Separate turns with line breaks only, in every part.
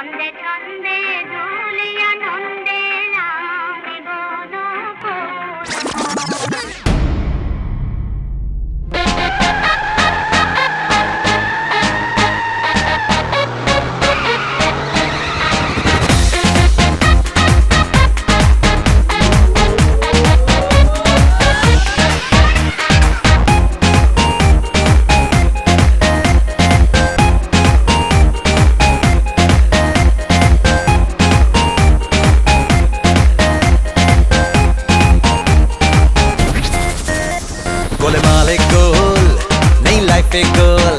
ছন্দে ছন্দে দুলিয়া নন্দে আমি
गोलमाले गोल नहीं लाइफ ए गोल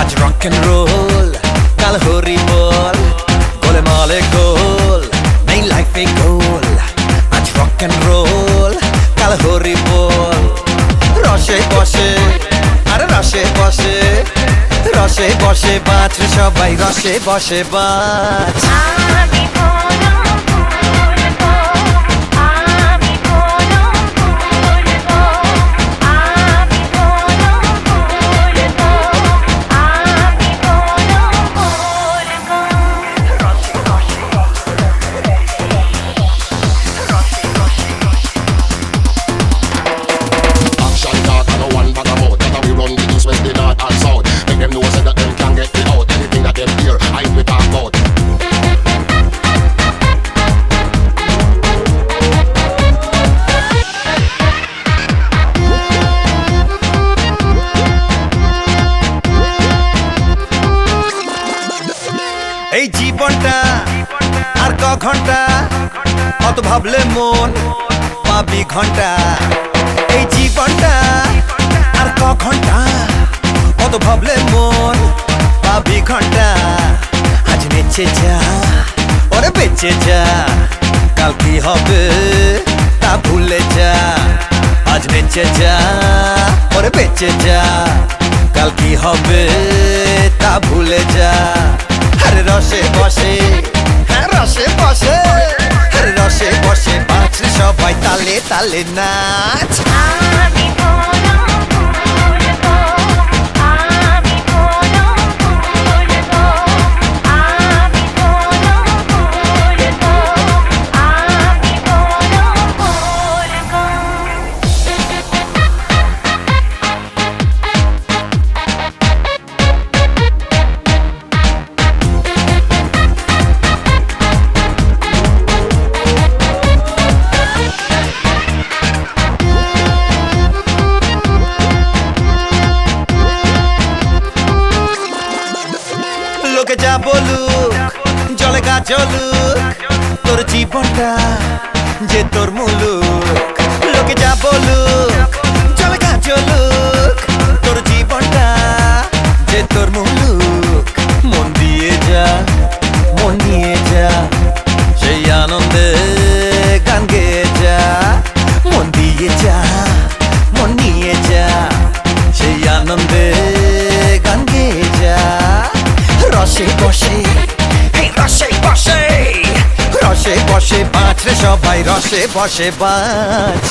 आज रॉक एंड रोल कल होरी बोल गोलमाले गोल नहीं लाइफ ए गोल आज रॉक एंड रोल कल होरी बोल रशे बशे अरे रशे बशे बाँच रे सबाई रशे बशे बाँच এই জীবনটা আর ক ঘন্টা অত ভাবলে মন পাবি ঘন্টা এই জীবনটা আর ক ঘন্টা অত ভাবলে মন পাবি ঘন্টা আজ নেচে যা ওরে বেঁচে যা কাল কি হবে তা ভুলে যা আজ নেচে যা ওরে বেঁচে যা কাল কি হবে তা ভুলে যা हर रसे बसे हर रसे बसे हर रसे बसे पाँच सबाई ताले ताले नाच লোকে যা বলুক জলে গা জ্বলুক তোর জীবনটা যে তোর মুলুক লোকে যা বলুক জলে গা জ্বলুক তোর জীবনটা যে তোর মুলুক মন দিয়ে যা মন নিয়ে যা সেই আনন্দে গান গেয়ে যা মন দিয়ে যা মন নিয়ে যা সেই আনন্দে গান গেয়ে যা রসে বসে রসে বসে রসে বসে বাঁচ রে সবাই রসে বসে বাঁচ